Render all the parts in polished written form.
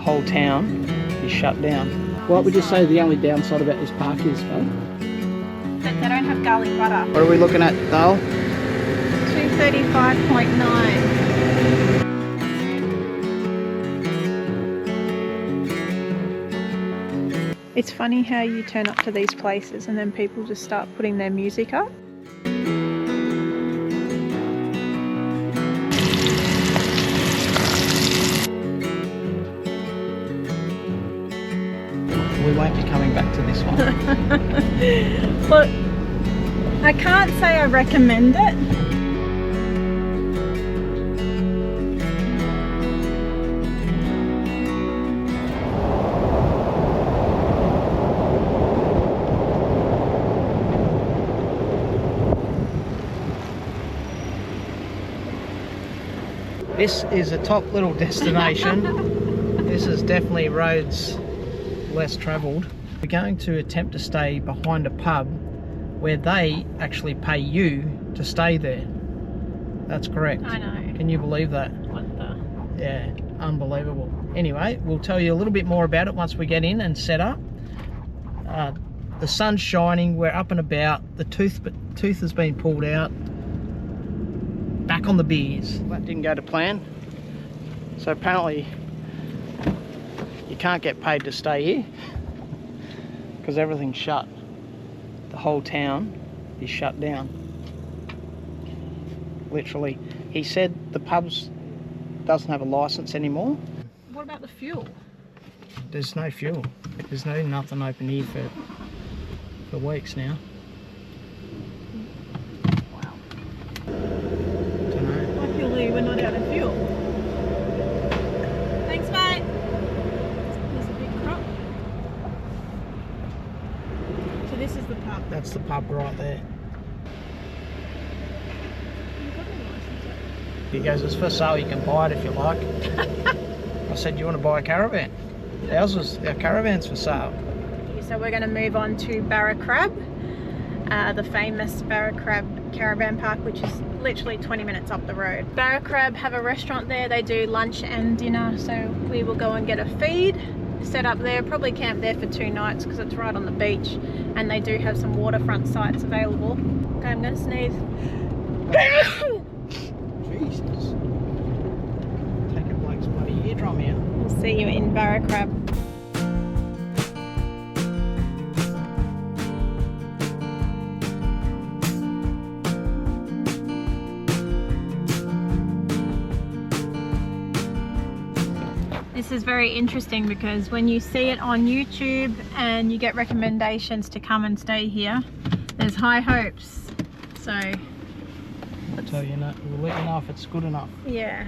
whole town is shut down. What would you say the only downside about this park is, though? But they don't have garlic butter. What are we looking at, Dale? 235.9. It's funny how you turn up to these places and then people just start putting their music up. We won't be coming back to this one. Look, I can't say I recommend it. This is a top little destination. This is definitely roads less travelled. We're going to attempt to stay behind a pub where they actually pay you to stay there. That's correct. I know. Can you believe that? What the? Yeah, unbelievable. Anyway, we'll tell you a little bit more about it once we get in and set up. The sun's shining, we're up and about. The tooth has been pulled out. Back on the beers. That didn't go to plan. So apparently you can't get paid to stay here because everything's shut. The whole town is shut down. Literally. He said the pubs doesn't have a license anymore. What about the fuel? There's no fuel. There's nothing open here for weeks now. Wow. Dunno. Luckily we're not out of fuel. Thanks, mate. There's a big crop. So this is the pub. That's the pub right there. He goes, it's for sale, you can buy it if you like. I said, you want to buy a caravan? Our caravan's for sale. So we're going to move on to Baracrab, the famous Baracrab Caravan Park, which is literally 20 minutes up the road. Baracrab have a restaurant there, they do lunch and dinner, so we will go and get a feed, set up there, probably camp there for 2 nights because it's right on the beach, and they do have some waterfront sites available. Okay, I'm going to sneeze. Jesus. Taking Blake's bloody eardrum out. We'll see you in Baracrab. This is very interesting because when you see it on YouTube and you get recommendations to come and stay here, there's high hopes. So I'll tell you, we'll let you know if it's good enough. yeah.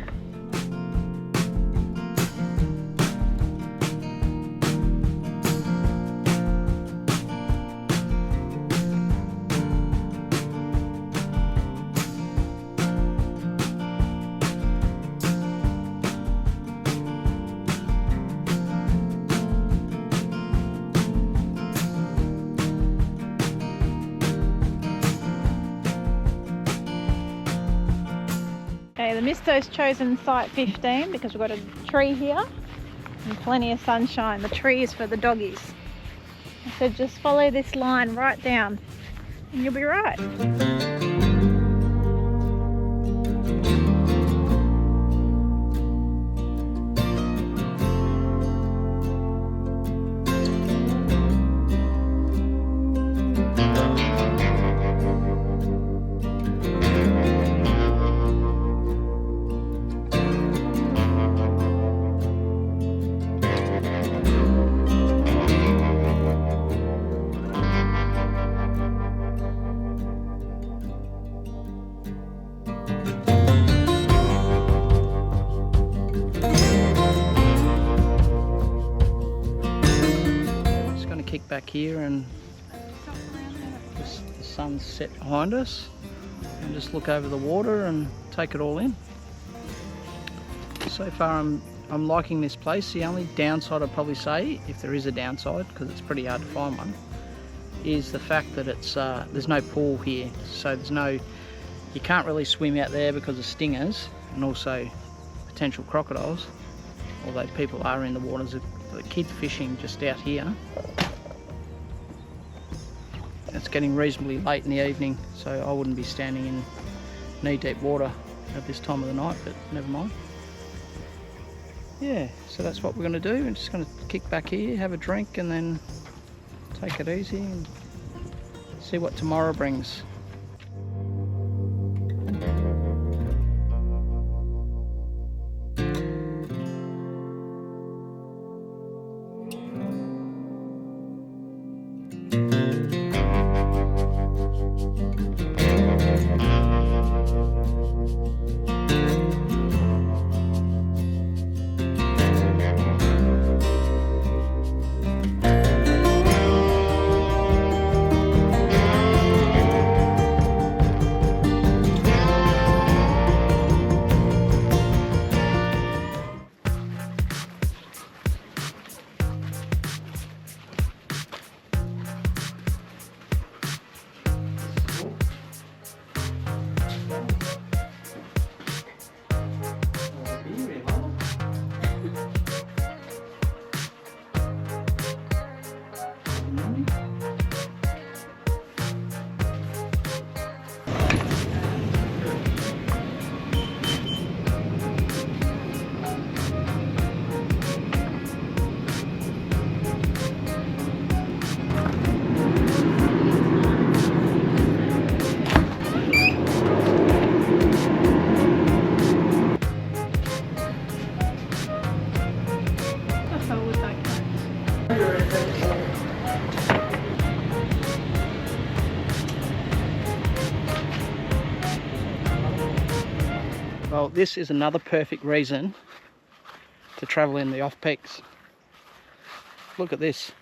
Okay, the Misto's chosen site 15 because we've got a tree here and plenty of sunshine. The tree is for the doggies. I said just follow this line right down and you'll be right. Kick back here and the sun's set behind us and just look over the water and take it all in. So far I'm liking this place. The only downside I'd probably say, if there is a downside, because it's pretty hard to find one, is the fact that it's there's no pool here, so you can't really swim out there because of stingers and also potential crocodiles. although people are in the waters that keep fishing just out here. It's getting reasonably late in the evening, so I wouldn't be standing in knee-deep water at this time of the night, but never mind. Yeah, so that's what we're going to do. We're just going to kick back here, have a drink, and then take it easy and see what tomorrow brings. Well, this is another perfect reason to travel in the off-peaks. Look at this.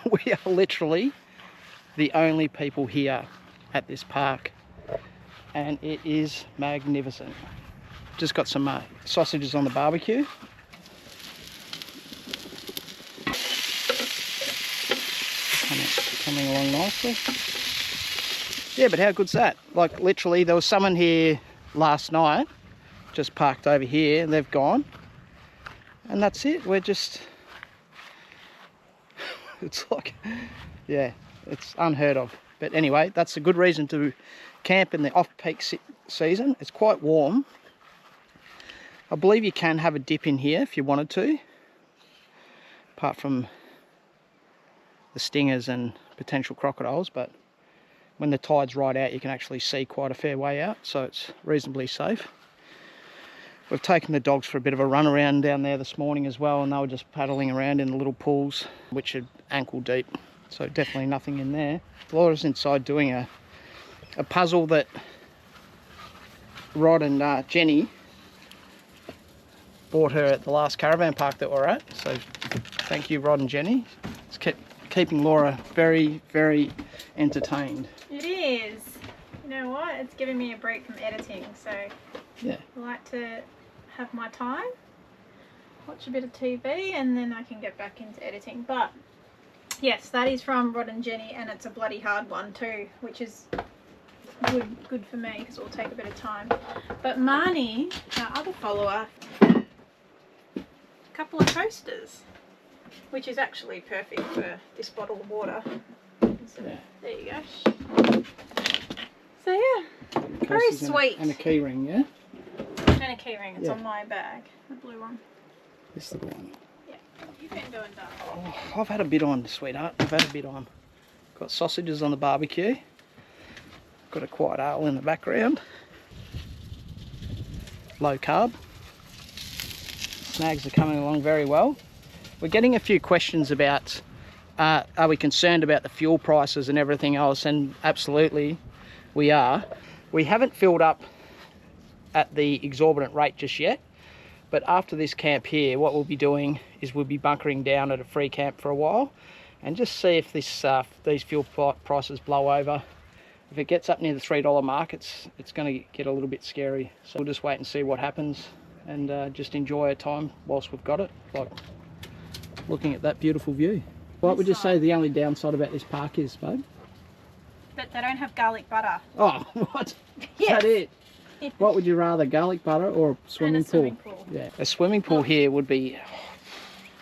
We are literally the only people here at this park, and it is magnificent. Just got some sausages on the barbecue. Coming along nicely. Yeah, but how good's that? Like, literally, there was someone here last night, just parked over here, and they've gone. And that's it. We're just... it's like... yeah, it's unheard of. But anyway, that's a good reason to camp in the off-peak season. It's quite warm. I believe you can have a dip in here if you wanted to. Apart from the stingers and potential crocodiles, but when the tide's right out, you can actually see quite a fair way out, so it's reasonably safe. We've taken the dogs for a bit of a run around down there this morning as well, and they were just paddling around in the little pools, which are ankle deep, so definitely nothing in there. Laura's inside doing a puzzle that Rod and Jenny bought her at the last caravan park that we're at, so thank you, Rod and Jenny. It's keeping Laura very, very entertained. It is. You know what? It's giving me a break from editing, so yeah, I like to have my time, watch a bit of TV, and then I can get back into editing. But yes, that is from Rod and Jenny, and it's a bloody hard one too, which is good for me because it will take a bit of time. But Marnie, our other follower, a couple of toasters, which is actually perfect for this bottle of water. So, yeah. There you go. So yeah, very sweet. And a key ring, yeah? And a key ring. It's on my bag, the blue one. This little one. Yeah. What have you been doing, darling? Oh, I've had a bit on, sweetheart. I've had a bit on. Got sausages on the barbecue. Got a quiet ale in the background. Low carb. Snags are coming along very well. We're getting a few questions about are we concerned about the fuel prices and everything else, and absolutely we are. We haven't filled up at the exorbitant rate just yet, but after this camp here, what we'll be doing is we'll be bunkering down at a free camp for a while and just see if these fuel prices blow over. If it gets up near the $3 mark, it's going to get a little bit scary. So we'll just wait and see what happens and just enjoy our time whilst we've got it, like looking at that beautiful view. What would you say the only downside about this park is, babe? That they don't have garlic butter. Oh, what? Yes. Is that it? What would you rather, garlic butter or a swimming swimming pool? pool. Yeah. A swimming pool here would be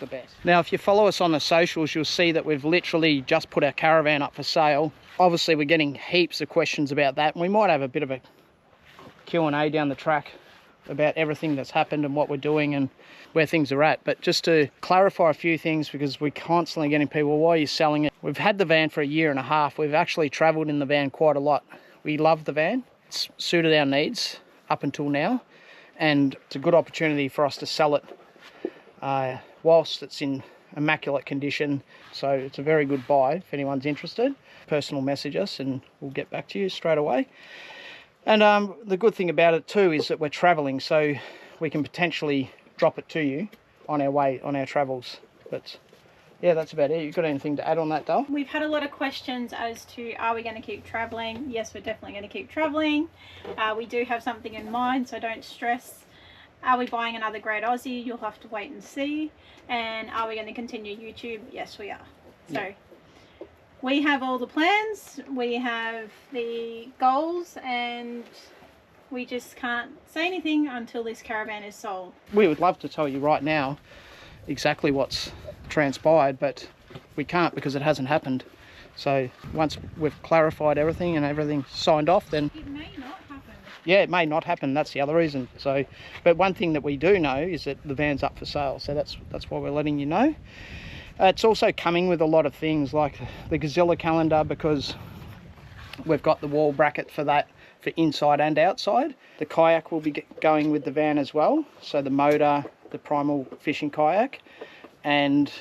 the best. Now, if you follow us on the socials, you'll see that we've literally just put our caravan up for sale. Obviously, we're getting heaps of questions about that, and we might have a bit of a Q&A down the track about everything that's happened and what we're doing and where things are at. But just to clarify a few things, because we're constantly getting people, why are you selling it? We've had the van for a year and a half. We've actually travelled in the van quite a lot. We love the van. It's suited our needs up until now, and it's a good opportunity for us to sell it whilst it's in immaculate condition. So it's a very good buy if anyone's interested. Personal message us and we'll get back to you straight away. And the good thing about it too is that we're travelling, so we can potentially drop it to you on our way, on our travels. But yeah, that's about it. You got anything to add on that, Dale? We've had a lot of questions as to, are we going to keep travelling? Yes, we're definitely going to keep travelling. We do have something in mind, so don't stress. Are we buying another Great Aussie? You'll have to wait and see. And are we going to continue YouTube? Yes, we are. So we have all the plans, we have the goals, and we just can't say anything until this caravan is sold. We would love to tell you right now exactly what's transpired, but we can't because it hasn't happened. So once we've clarified everything and everything's signed off, then It may not happen. yeah, it may not happen. That's the other reason. So, but one thing that we do know is that the van's up for sale. So that's why we're letting you know. It's also coming with a lot of things like the Gazilla calendar, because we've got the wall bracket for that for inside and outside. The kayak will be going with the van as well. So the motor, the primal fishing kayak, and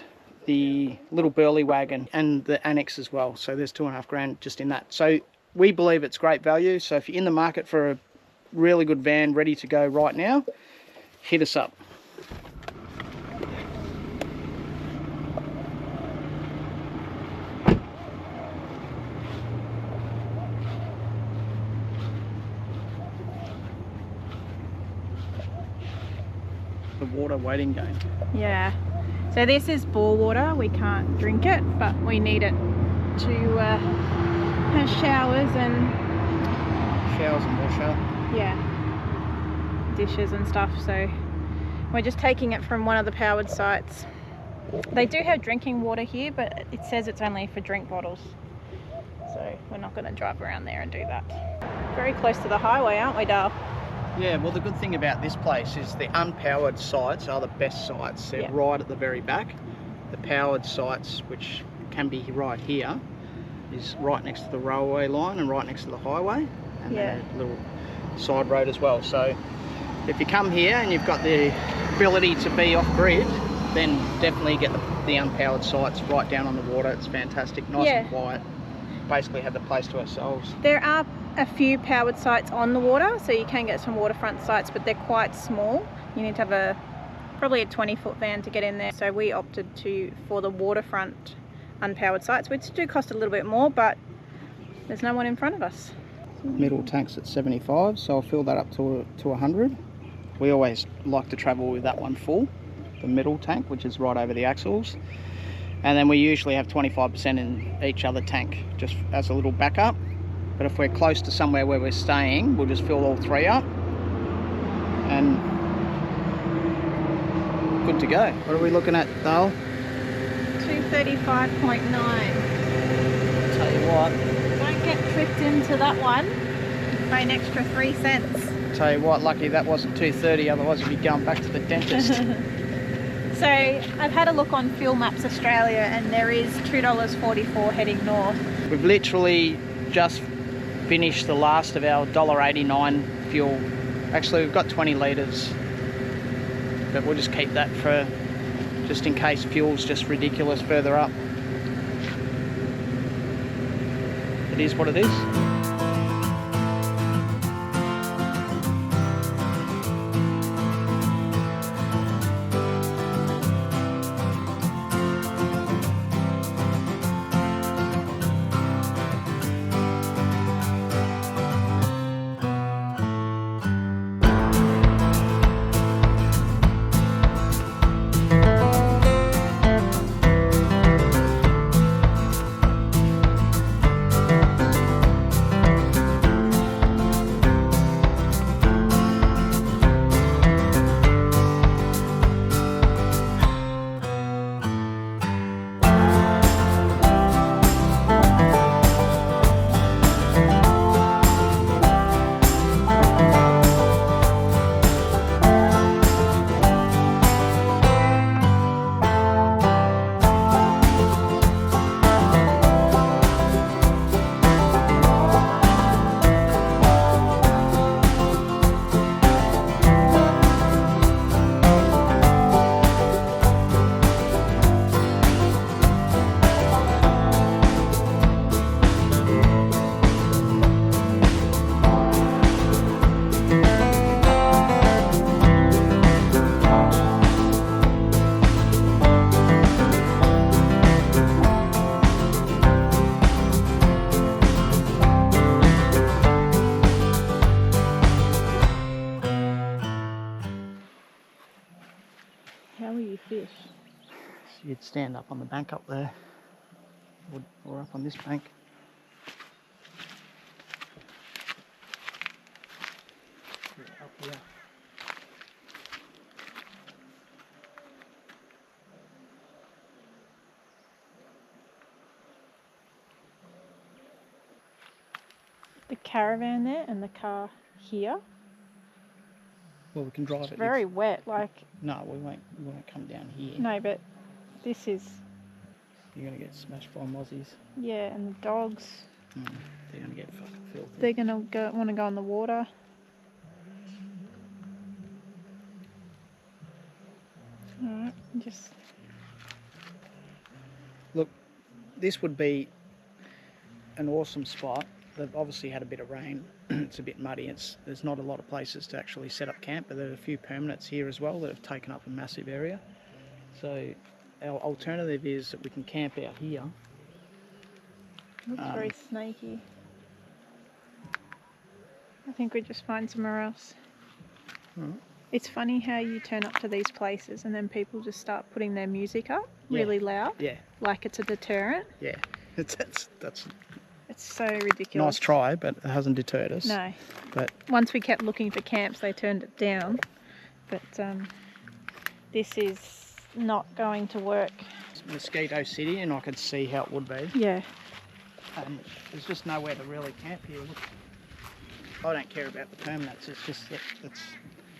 the little burley wagon and the annex as well. So there's $2,500 just in that. So we believe it's great value. So if you're in the market for a really good van ready to go right now, hit us up. The water waiting game. Yeah. So this is bore water. We can't drink it, but we need it to have showers and Wash up. yeah, dishes and stuff. So we're just taking it from one of the powered sites. They do have drinking water here, but it says it's only for drink bottles. So we're not going to drive around there and do that. Very close to the highway, aren't we, Dale? Yeah, well, the good thing about this place is the unpowered sites are the best sites. They're right at the very back. The powered sites, which can be right here, is right next to the railway line and right next to the highway, and then a little side road as well. So if you come here and you've got the ability to be off-grid, then definitely get the unpowered sites right down on the water. It's fantastic, nice and quiet. Basically have the place to ourselves. There are a few powered sites on the water, so you can get some waterfront sites, but they're quite small. You need to have probably a 20-foot van to get in there. So we opted for the waterfront unpowered sites, which do cost a little bit more, but there's no one in front of us. Middle tank's at 75, so I'll fill that up to 100. We always like to travel with that one full, the middle tank, which is right over the axles. And then we usually have 25% in each other tank, just as a little backup. But if we're close to somewhere where we're staying, we'll just fill all three up. And good to go. What are we looking at, Dale? 235.9. Tell you what. Don't get tricked into that one. Pay an extra 3 cents. Tell you what, lucky that wasn't 230, otherwise you'd be going back to the dentist. So I've had a look on Fuel Maps Australia, and there is $2.44 heading north. We've literally just finished the last of our $1.89 fuel. Actually, we've got 20 litres, but we'll just keep that for just in case fuel's just ridiculous further up. It is what it is. How will you fish? So you'd stand up on the bank up there, or up on this bank. Up here. The caravan there and the car here. Well, we can drive It's it. very wet, like... No, we won't come down here. No, but this is... You're going to get smashed by mozzies. Yeah, and the dogs. They're going to get fucking filthy. They're going to want to go in the water. Alright, just... Look, this would be an awesome spot. They've obviously had a bit of rain. It's a bit muddy. There's not a lot of places to actually set up camp, but there are a few permanents here as well that have taken up a massive area. So our alternative is that we can camp out here. Looks very snaky. I think we just find somewhere else. Alright. It's funny how you turn up to these places and then people just start putting their music up really loud. Yeah. Like it's a deterrent. Yeah. That's It's so ridiculous. nice try, but it hasn't deterred us. No. But Once we kept looking for camps, they turned it down. But this is not going to work. it's Mosquito City, and I could see how it would be. Yeah. There's just nowhere to really camp here. Look, I don't care about the permanents. It's just that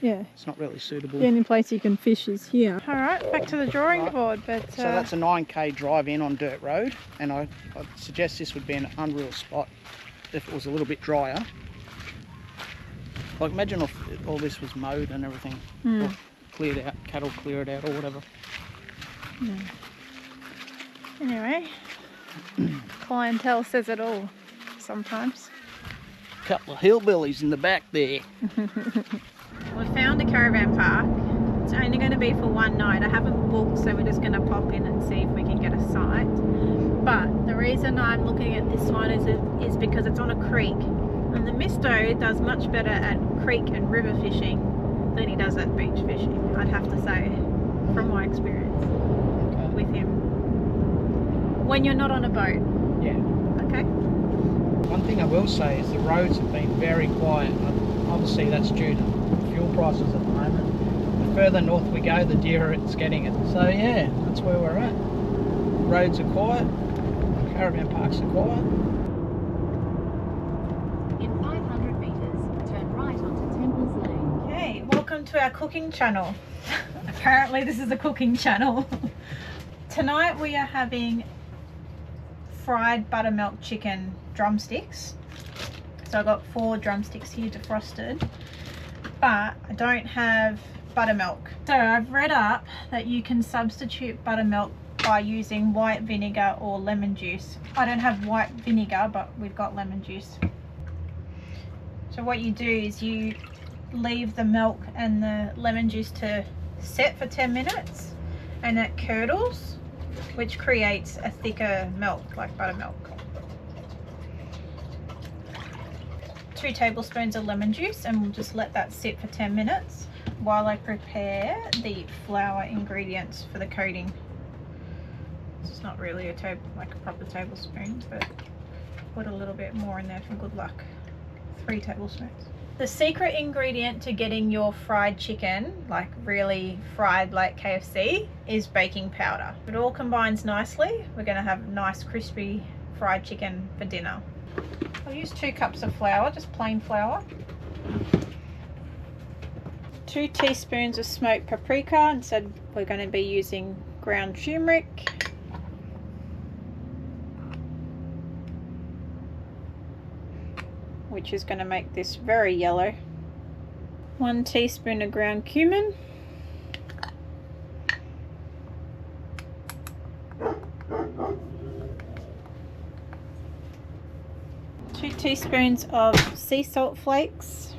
it's not really suitable. The only place you can fish is here. Alright, back to the drawing board. But So that's a 9k drive in on dirt road, and I'd suggest this would be an unreal spot if it was a little bit drier. Like imagine if all this was mowed and everything, or cleared out, cattle cleared out or whatever. Anyway, clientele says it all sometimes. Couple of hillbillies in the back there. We found a caravan park. It's only going to be for one night. I haven't booked, so we're just going to pop in and see if we can get a site. But the reason I'm looking at this one is because it's on a creek, and the Misto does much better at creek and river fishing than he does at beach fishing, I'd have to say, from my experience with him. When you're not on a boat. Yeah. Okay. One thing I will say is the roads have been very quiet. Obviously that's due to fuel prices at the moment. The further north we go, the dearer it's getting it. So yeah, that's where we're at. Roads are quiet, caravan parks are quiet. In 500 metres, turn right onto Temples Lane. Okay, welcome to our cooking channel. Apparently this is a cooking channel. Tonight we are having fried buttermilk chicken drumsticks. So I've got 4 drumsticks here defrosted, but I don't have buttermilk. So I've read up that you can substitute buttermilk by using white vinegar or lemon juice. I don't have white vinegar, but we've got lemon juice. So what you do is you leave the milk and the lemon juice to set for 10 minutes, and it curdles, which creates a thicker milk like buttermilk. 2 tablespoons of lemon juice, and we'll just let that sit for 10 minutes while I prepare the flour ingredients for the coating. It's not really a proper tablespoon, but put a little bit more in there for good luck. 3 tablespoons. The secret ingredient to getting your fried chicken, like really fried like KFC, is baking powder. If it all combines nicely, we're going to have nice crispy fried chicken for dinner. I'll use 2 cups of flour, just plain flour. 2 teaspoons of smoked paprika. Instead we're going to be using ground turmeric. Which is going to make this very yellow. 1 teaspoon of ground cumin. Two teaspoons of sea salt flakes.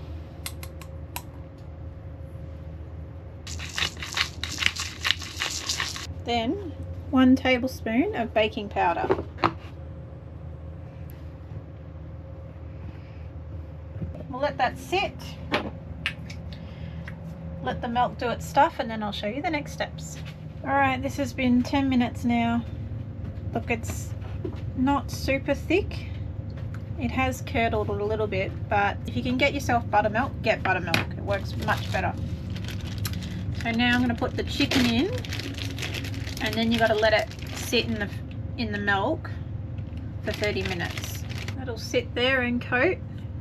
Then 1 tablespoon of baking powder. We'll let that sit. Let the milk do its stuff, and then I'll show you the next steps. Alright, this has been 10 minutes now. Look, it's not super thick. It has curdled a little bit, but if you can get yourself buttermilk, get buttermilk. It works much better. So now I'm going to put the chicken in, and then you got to let it sit in the milk for 30 minutes. It'll sit there and coat,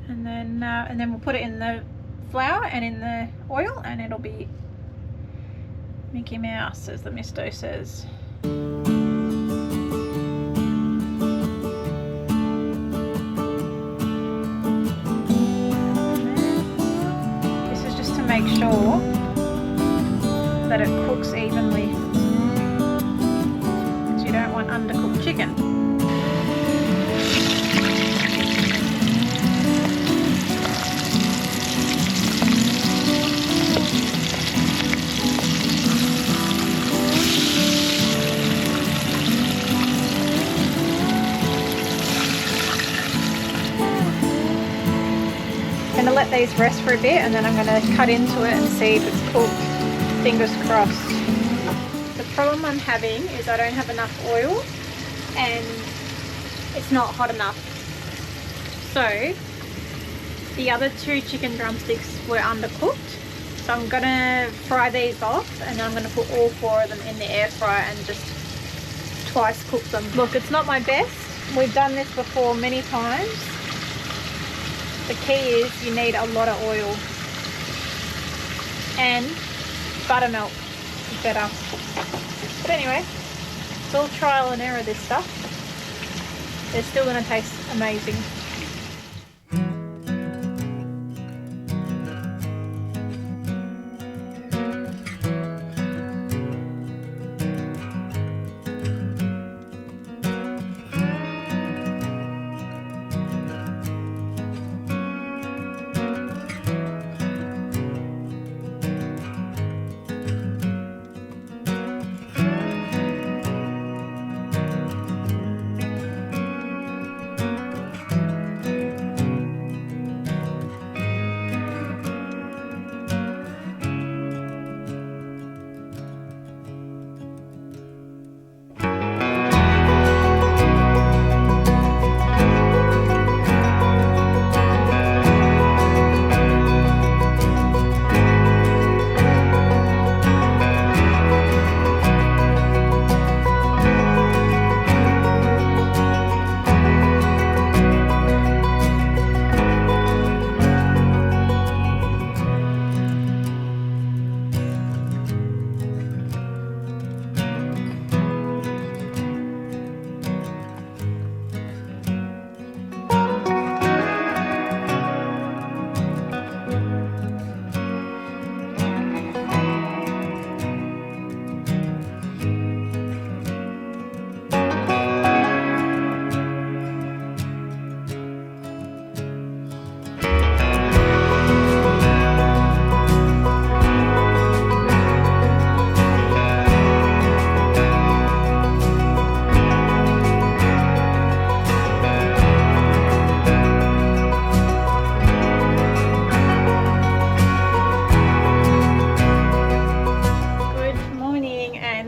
and then we'll put it in the flour and in the oil, and it'll be Mickey Mouse, as the Misto says. This is just to make sure that it cooks evenly, because you don't want undercooked chicken. I'm going to let these rest for a bit, and then I'm going to cut into it and see if it's cooked. Fingers crossed. The problem I'm having is I don't have enough oil and it's not hot enough. So the other 2 chicken drumsticks were undercooked. So I'm going to fry these off, and then I'm going to put all 4 of them in the air fryer and just twice cook them. Look, it's not my best. We've done this before many times. The key is you need a lot of oil, and buttermilk is better. But anyway, it's all trial and error, this stuff. They're still going to taste amazing.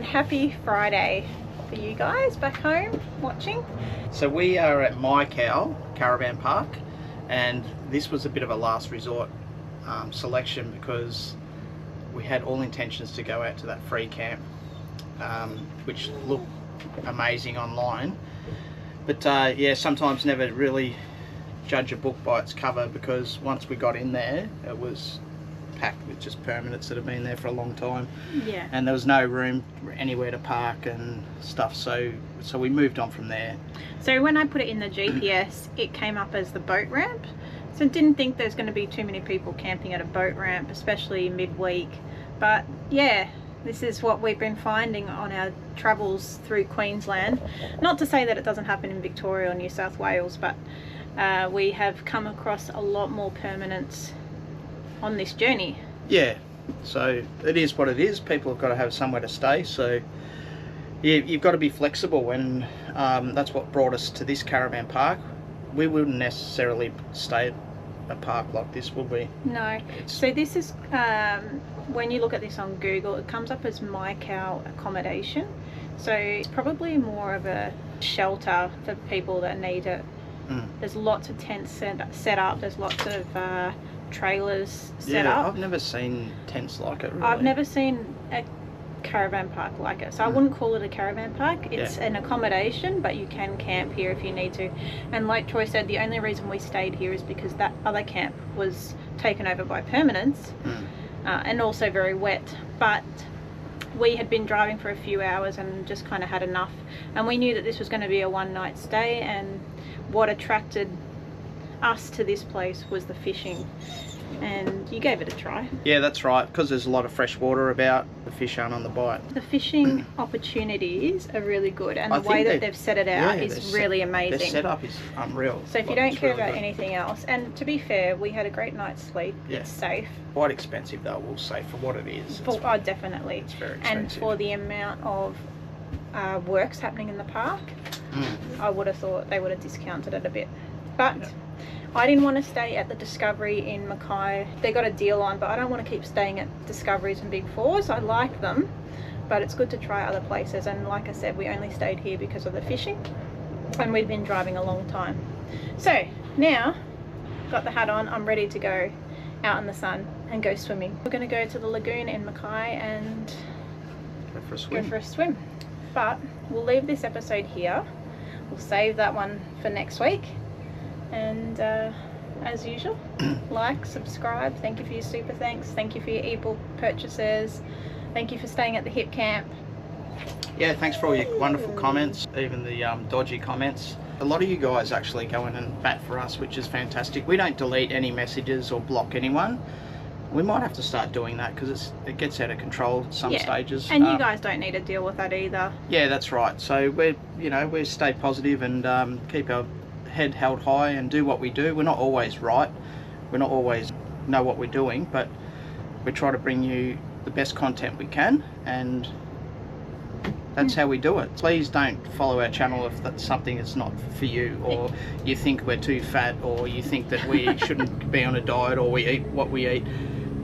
Happy Friday for you guys back home watching. So we are at Mackay Caravan Park, and this was a bit of a last resort selection because we had all intentions to go out to that free camp, which looked amazing online, but yeah, sometimes never really judge a book by its cover, because once we got in there it was packed with just permanents that have been there for a long time. Yeah. And there was no room anywhere to park and stuff, so we moved on from there. So when I put it in the GPS, it came up as the boat ramp. So I didn't think there's going to be too many people camping at a boat ramp, especially midweek. But yeah, this is what we've been finding on our travels through Queensland. Not to say that it doesn't happen in Victoria or New South Wales, but we have come across a lot more permanents on this journey. Yeah, so it is what it is. People have got to have somewhere to stay, so you've got to be flexible, and that's what brought us to this caravan park. We wouldn't necessarily stay at a park like this, would we? No. So this is when you look at this on Google, it comes up as Mackay accommodation. So it's probably more of a shelter for people that need it. There's lots of tents set up. There's lots of trailers set up. I've never seen tents like it, really. I've never seen a caravan park like it, so I wouldn't call it a caravan park. It's an accommodation, but you can camp here if you need to. And like Troy said, the only reason we stayed here is because that other camp was taken over by permanents, and also very wet. But we had been driving for a few hours and just kind of had enough, and we knew that this was going to be a one-night stay. And what attracted us to this place was the fishing, and you gave it a try. Yeah, that's right, because there's a lot of fresh water about. The fish aren't on the bite. The fishing opportunities are really good, and the way that they've set it out is really amazing. Their setup is unreal. So if you don't care about anything else, and to be fair, we had a great night's sleep. It's safe. Quite expensive though, we'll say, for what it is. Oh, definitely. It's very expensive. And for the amount of works happening in the park, I would have thought they would have discounted it a bit. But I didn't want to stay at the Discovery in Mackay. They got a deal on, but I don't want to keep staying at Discoveries and Big Fours. I like them, but it's good to try other places. And like I said, we only stayed here because of the fishing, and we've been driving a long time. So now, got the hat on, I'm ready to go out in the sun and go swimming. We're going to go to the lagoon in Mackay and go for a swim. But we'll leave this episode here. We'll save that one for next week. And as usual, like, subscribe. Thank you for your super thanks. Thank you for your ebook purchases. Thank you for staying at the Hipcamp. Yeah, thanks for all your wonderful comments, even the dodgy comments. A lot of you guys actually go in and bat for us, which is fantastic. We don't delete any messages or block anyone. We might have to start doing that because it gets out of control at some stages. And you guys don't need to deal with that either. Yeah, that's right. So we stay positive and keep our head held high and do what we do. We're not always right. We're not always know what we're doing, but we try to bring you the best content we can, and that's how we do it. Please don't follow our channel if that's something that's not for you, or you think we're too fat, or you think that we shouldn't be on a diet, or we eat what we eat.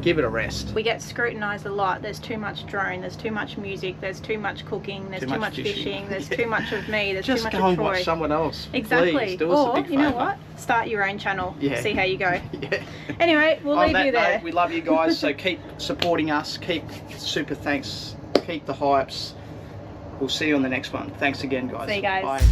Give it a rest. We get scrutinised a lot. There's too much drone, there's too much music, there's too much cooking, there's too much fishing, there's too much of me, there's too much of Troy. Just go and watch someone else. Exactly. Please, do us a big you know favour. what? Start your own channel. See how you go. Yeah. Anyway, we'll leave you there. Note, we love you guys, so keep supporting us, keep super thanks, keep the hypes. We'll see you on the next one. Thanks again, guys. See you guys. Bye.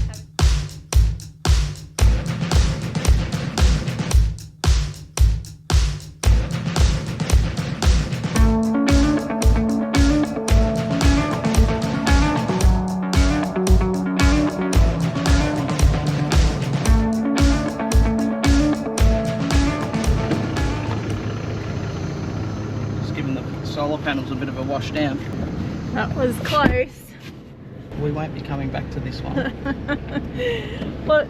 Solar panels a bit of a wash down. That was close. We won't be coming back to this one. Look,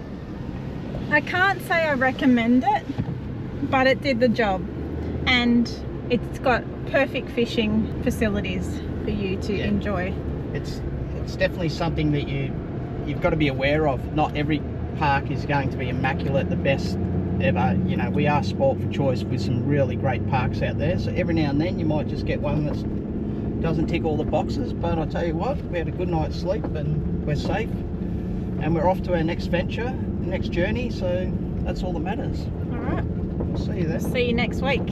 I can't say I recommend it, but it did the job, and it's got perfect fishing facilities for you to enjoy. It's definitely something that you've got to be aware of. Not every park is going to be immaculate, the best ever. You know, we are sport for choice with some really great parks out there, so every now and then you might just get one that doesn't tick all the boxes, but I tell you what, we had a good night's sleep and we're safe, and we're off to our next venture, next journey, so that's all that matters. All right, We'll see you there. see you next week.